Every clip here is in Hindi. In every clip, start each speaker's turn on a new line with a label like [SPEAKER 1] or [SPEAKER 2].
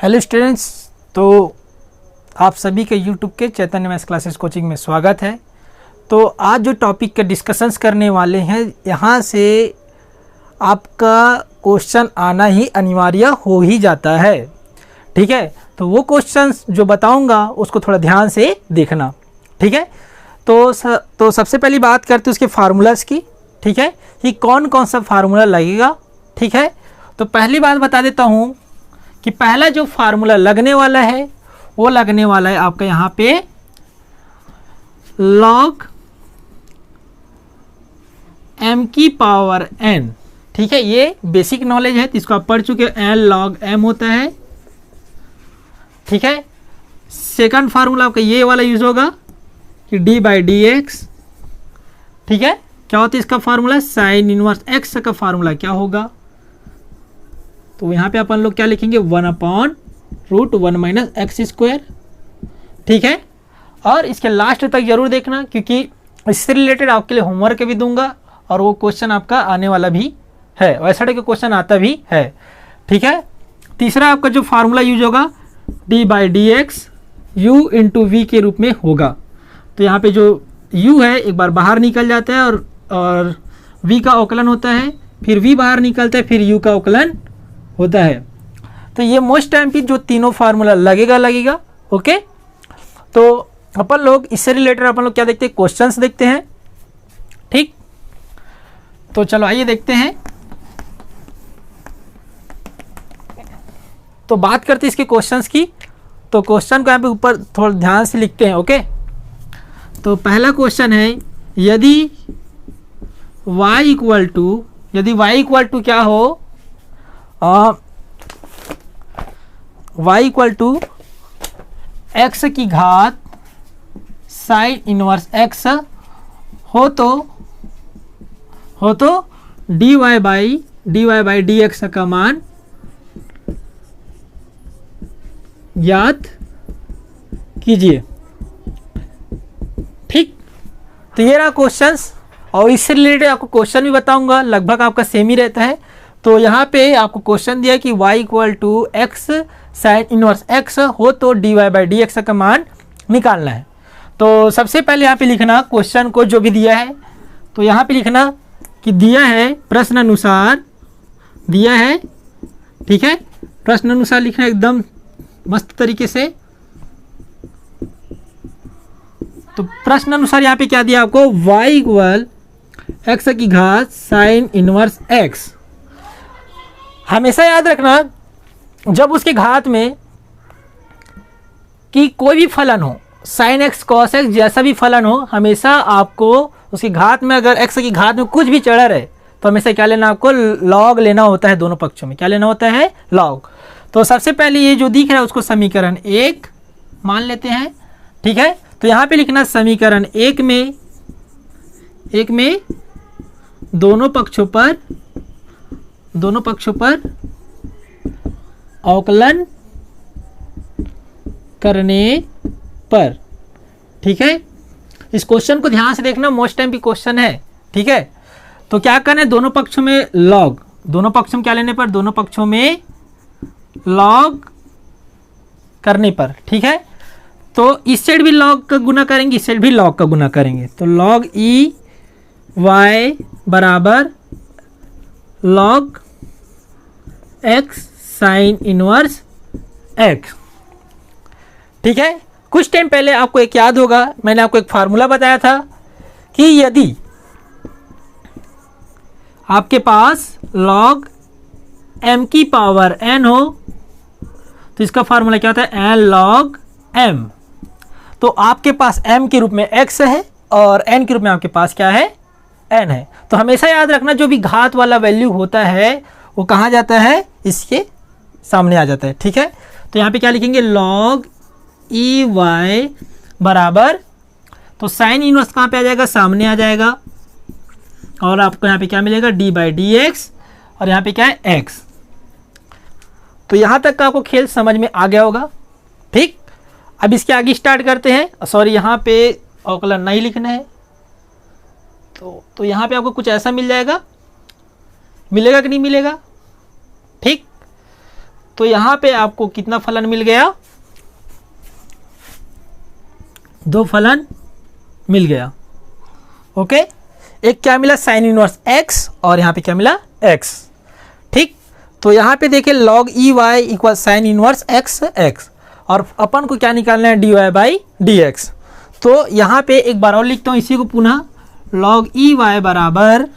[SPEAKER 1] हेलो स्टूडेंट्स, तो आप सभी के यूट्यूब के चैतन्य मैथ्स क्लासेस कोचिंग में स्वागत है। तो आज जो टॉपिक का डिस्कशंस करने वाले हैं, यहाँ से आपका क्वेश्चन आना ही अनिवार्य हो ही जाता है। ठीक है, तो वो क्वेश्चंस जो बताऊंगा उसको थोड़ा ध्यान से देखना। ठीक है, तो सबसे पहली बात करते हैं उसके फार्मूलाज की। ठीक है, कि कौन कौन सा फार्मूला लगेगा। ठीक है, तो पहली बात बता देता हूँ कि पहला जो फार्मूला लगने वाला है वो लगने वाला है आपका यहाँ पे log m की पावर n। ठीक है, ये बेसिक नॉलेज है, तो इसको आप पढ़ चुके हैं। n log m होता है। ठीक है, सेकंड फार्मूला आपका ये वाला यूज होगा कि d बाई डी एक्स। ठीक है, क्या होता है इसका फार्मूला, साइन इनवर्स x का फार्मूला क्या होगा, तो यहाँ पे अपन लोग क्या लिखेंगे, 1/√1 माइनस एक्स स्क्वायर। ठीक है, और इसके लास्ट तक जरूर देखना, क्योंकि इससे रिलेटेड आपके लिए होमवर्क भी दूंगा और वो क्वेश्चन आपका आने वाला भी है, वैसा टाइप का क्वेश्चन आता भी है। ठीक है, तीसरा आपका जो फार्मूला यूज होगा d by D x u into v के रूप में होगा। तो यहाँ पे जो u है एक बार बाहर निकल जाता है और v का अवकलन होता है, फिर v बाहर निकलता है, फिर u का अवकलन होता है। तो ये मोस्ट टाइम पे जो तीनों फार्मूला लगेगा। ओके, तो अपन लोग इससे रिलेटेड अपन लोग क्या देखते हैं, क्वेश्चंस देखते हैं। ठीक, तो चलो आइए देखते हैं। तो बात करते हैं इसके क्वेश्चंस की। तो क्वेश्चन को यहाँ पे ऊपर थोड़ा ध्यान से लिखते हैं। ओके, तो पहला क्वेश्चन है, यदि y इक्वल टू क्या हो, y इक्वल टू एक्स की घात साइन इनवर्स x हो तो dy बाई डी एक्स का मान ज्ञात कीजिए। ठीक, तो ये रहा क्वेश्चंस, और इससे रिलेटेड आपको क्वेश्चन भी बताऊंगा, लगभग आपका सेम ही रहता है। तो यहाँ पे आपको क्वेश्चन दिया कि y equal to x sine inverse x हो तो dy बाई डी एक्स का मान निकालना है। तो सबसे पहले यहाँ पे लिखना क्वेश्चन को जो भी दिया है, तो यहाँ पे लिखना कि दिया है प्रश्न अनुसार दिया है। ठीक है, प्रश्न अनुसार लिखना एकदम मस्त तरीके से। तो प्रश्न अनुसार यहाँ पे क्या दिया आपको, y इक्वल एक्स की घात साइन इनवर्स x। हमेशा याद रखना, जब उसके घात में कि कोई भी फलन हो, साइन एक्स कॉस एक्स जैसा भी फलन हो, हमेशा आपको उसकी घात में अगर एक्स की घात में कुछ भी चढ़ा रहे तो हमेशा क्या लेना, आपको लॉग लेना होता है। दोनों पक्षों में क्या लेना होता है, लॉग। तो सबसे पहले ये जो दिख रहा है उसको समीकरण 1 मान लेते हैं। ठीक है, तो यहाँ पे लिखना समीकरण 1 में दोनों पक्षों पर अवकलन करने पर। ठीक है, इस क्वेश्चन को ध्यान से देखना, मोस्ट टाइम भी क्वेश्चन है। ठीक है, तो क्या करना है, दोनों पक्षों में लॉग, दोनों पक्षों में क्या लेने पर, दोनों पक्षों में लॉग करने पर। ठीक है, तो इस साइड भी लॉग का गुना करेंगे, इस साइड भी लॉग का गुना करेंगे। तो लॉग ई वाई बराबर log x sine inverse x. ठीक है, कुछ टाइम पहले आपको एक याद होगा, मैंने आपको एक फार्मूला बताया था कि यदि आपके पास log m की पावर n हो तो इसका फार्मूला क्या होता है, n log m। तो आपके पास m के रूप में x है और n के रूप में आपके पास क्या है, n है। तो हमेशा याद रखना, जो भी घात वाला वैल्यू होता है वो कहाँ जाता है, इसके सामने आ जाता है। ठीक है, तो यहाँ पे क्या लिखेंगे, log ई वाई बराबर, तो साइन इनवर्स कहाँ पे आ जाएगा, सामने आ जाएगा, और आपको यहाँ पे क्या मिलेगा, d बाई डी एक्स, और यहाँ पे क्या है, x। तो यहाँ तक का आपको खेल समझ में आ गया होगा। ठीक, अब इसके आगे स्टार्ट करते हैं। सॉरी, यहाँ पे अवकलन नहीं लिखना है, तो यहाँ पे आपको कुछ ऐसा मिल जाएगा, मिलेगा कि नहीं मिलेगा। ठीक, तो यहाँ पे आपको कितना फलन मिल गया, 2 फलन मिल गया। ओके, एक क्या मिला साइन इनवर्स x और यहाँ पे क्या मिला x। ठीक, तो यहाँ पे देखिए log e y equal sine inverse x और अपन को क्या निकालना है dy बाई dx। तो यहाँ पे एक बार और लिखता हूँ इसी को पुनः, log ई वाई बराबर,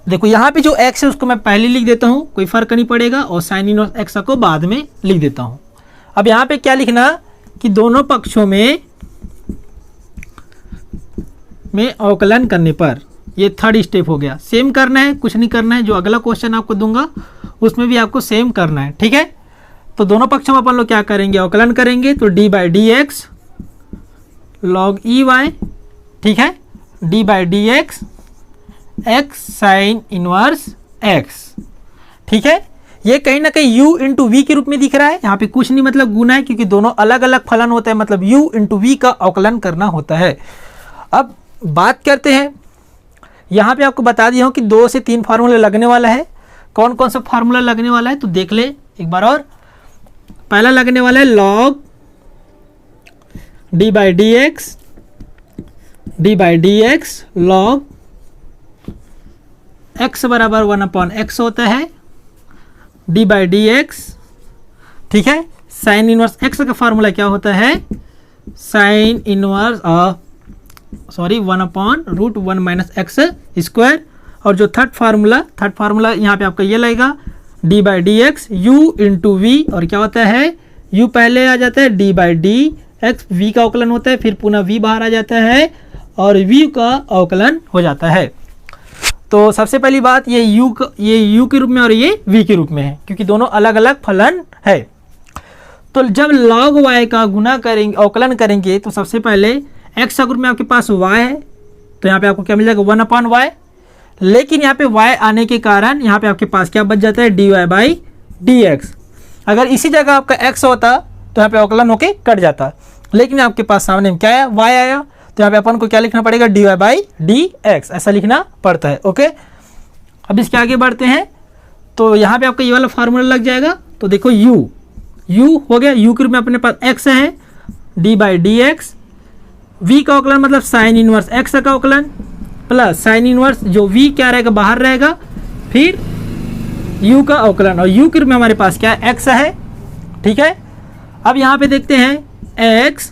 [SPEAKER 1] देखो यहाँ पे जो x है उसको मैं पहले लिख देता हूँ, कोई फर्क नहीं पड़ेगा, और साइन इनवर्स x को बाद में लिख देता हूँ। अब यहाँ पे क्या लिखना कि दोनों पक्षों में अवकलन करने पर, ये थर्ड स्टेप हो गया। सेम करना है, कुछ नहीं करना है, जो अगला क्वेश्चन आपको दूंगा उसमें भी आपको सेम करना है। ठीक है, तो दोनों पक्षों में अपन लोग क्या करेंगे, अवकलन करेंगे। तो d by D x log e y, ठीक है, d by D x x sine inverse x. ठीक है, ये कहीं ना कहीं u इंटू वी के रूप में दिख रहा है, यहाँ पे कुछ नहीं मतलब गुना है, क्योंकि दोनों अलग अलग फलन होता है, मतलब u इंटू वी का अवकलन करना होता है। अब बात करते हैं, यहाँ पे आपको बता दिया हूँ कि 2 से 3 फार्मूला लगने वाला है। कौन कौन सा फार्मूला लगने वाला है तो देख ले एक बार और। पहला लगने वाला है log D by D x log x बराबर 1/x होता है डी बाई डी एक्स। ठीक है, साइन इनवर्स x का फार्मूला क्या होता है, sine inverse 1/√1 minus x square. और जो थर्ड फार्मूला यहाँ पे आपका ये लगेगा d by D x u into v, और क्या होता है u पहले आ जाता है, d by D x v का अवकलन होता है, फिर पुनः v बाहर आ जाता है और v का अवकलन हो जाता है। तो सबसे पहली बात ये u के रूप में और ये v के रूप में है, क्योंकि दोनों अलग अलग फलन है। तो जब log y का गुना करेंगे, अवकलन करेंगे, तो सबसे पहले x का ग्रुप में आपके पास y है, तो यहाँ पे आपको क्या मिल जाएगा 1/y। लेकिन यहाँ पे y आने के कारण यहाँ पे आपके पास क्या बच जाता है dy बाई dx। अगर इसी जगह आपका x होता तो यहाँ पे अवकलन होके कट जाता, लेकिन आपके पास सामने में क्या आया y आया, तो यहाँ पे अपन को क्या लिखना पड़ेगा dy बाई dx, ऐसा लिखना पड़ता है। ओके, अब इसके आगे बढ़ते हैं, तो यहाँ पे आपका ये वाला फार्मूला लग जाएगा। तो देखो u हो गया, u के रूप में अपने पास x है, d by D x, v का अवकलन मतलब साइन इनवर्स x का अवकलन प्लस साइन इनवर्स जो v क्या रहेगा बाहर रहेगा, फिर u का अवकलन, और u के रूप में हमारे पास क्या है x है। ठीक है, अब यहाँ पे देखते हैं x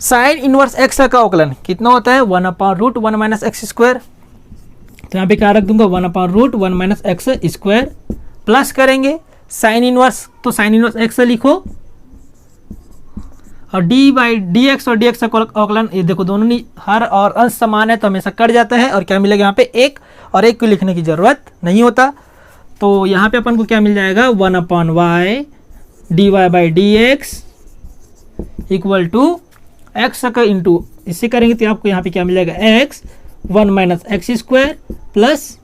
[SPEAKER 1] साइन इनवर्स x का अवकलन कितना होता है 1/√1 माइनस एक्स स्क्वायर। तो यहाँ पे क्या रख दूंगा 1/√1 माइनस एक्स स्क्वायर, प्लस करेंगे साइन इनवर्स, तो साइन इनवर्स x लिखो, और डी बाई डी एक्स और डी एक्स का अवकलन, ये देखो दोनों नहीं हर और अंश समान है तो हमेशा कट जाता है, और क्या मिलेगा यहाँ पे 1, और 1 को लिखने की ज़रूरत नहीं होता। तो यहाँ पे अपन को क्या मिल जाएगा 1/y d Y by D x equal to x का इंटू, इससे करेंगे तो आपको यहाँ पे क्या मिल जाएगा x 1 minus x square plus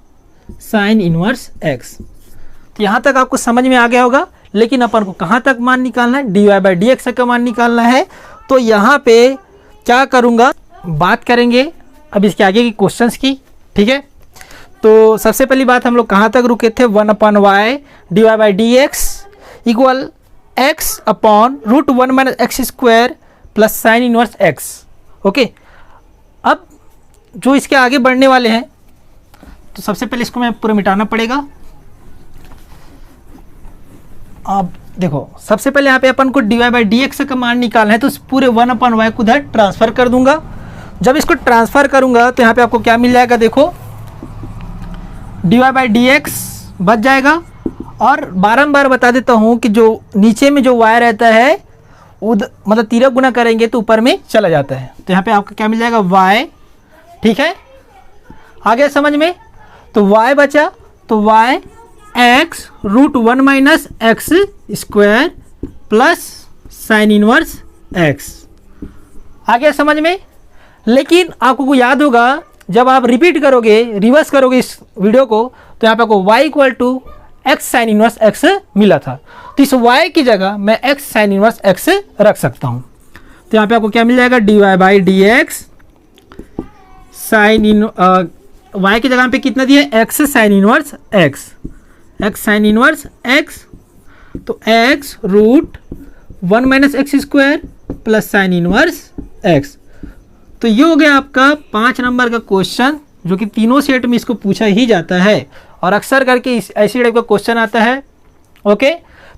[SPEAKER 1] sine inverse x। तो यहाँ तक आपको समझ में आ गया होगा, लेकिन अपन को कहाँ तक मान निकालना है d Y by D x का मान निकालना है। तो यहाँ पे क्या करूँगा, बात करेंगे अब इसके आगे की क्वेश्चंस की। ठीक है, तो सबसे पहली बात हम लोग कहाँ तक रुके थे 1/y d Y by D x equal x/√1 minus x square plus sine inverse x। Okay, अब जो इसके आगे बढ़ने वाले हैं, तो सबसे पहले इसको मैं पूरा मिटाना पड़ेगा। अब देखो सबसे पहले यहाँ पे अपन को d Y by D x का मान निकालना है, तो इस पूरे 1/y को उधर ट्रांसफ़र कर दूंगा। जब इसको ट्रांसफ़र करूंगा तो यहाँ पे आपको क्या मिल जाएगा, देखो d Y by D x बच जाएगा। और बारंबार बता देता हूँ कि जो नीचे में जो y रहता है मतलब तिरक गुना करेंगे तो ऊपर में चला जाता है, तो यहाँ पे आपका क्या मिल जाएगा y। ठीक है, आ गया समझ में। तो y बचा, तो y x√1 minus x square plus sine inverse x आ गया समझ में। लेकिन आपको याद होगा जब आप रिपीट करोगे, रिवर्स करोगे इस वीडियो को, तो यहाँ पे आपको y equal to x sine inverse x मिला था, तो इस y की जगह मैं x साइन इनवर्स x रख सकता हूँ। तो यहाँ पे आपको क्या मिल जाएगा D Y by D X sine in y की जगह पे कितना दिया x sine inverse x, X sine inverse X, तो X root 1 minus x square plus sine inverse X. तो ये हो गया आपका 5 नंबर का क्वेश्चन, जो कि तीनों सेट में इसको पूछा ही जाता है और अक्सर करके ऐसी टाइप का क्वेश्चन आता है। ओके,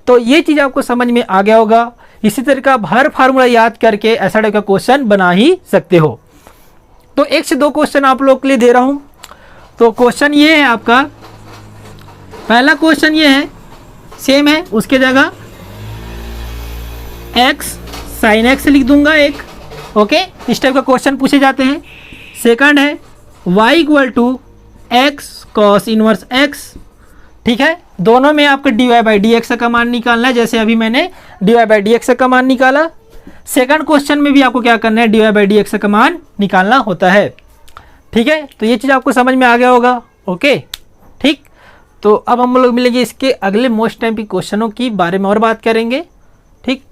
[SPEAKER 1] तो ये चीज़ आपको समझ में आ गया होगा। इसी तरह का आप हर फार्मूला याद करके ऐसा टाइप का क्वेश्चन बना ही सकते हो। तो 1 से 2 क्वेश्चन आप लोग के लिए दे रहा हूँ। तो क्वेश्चन ये है आपका, पहला क्वेश्चन ये है, सेम है, उसके जगह x साइन एक्स लिख दूंगा एक। ओके, इस टाइप का क्वेश्चन पूछे जाते हैं। सेकंड है y equal to x cos inverse x। ठीक है, दोनों में आपका dy/dx का मान निकालना है, जैसे अभी मैंने dy/dx का मान निकाला। सेकंड क्वेश्चन में भी आपको क्या करना है, dy/dx का मान निकालना होता है। ठीक है, तो ये चीज़ आपको समझ में आ गया होगा। ओके, ठीक, तो अब हम लोग मिलेंगे इसके अगले मोस्ट टाइम के क्वेश्चनों की बारे में और बात करेंगे। ठीक।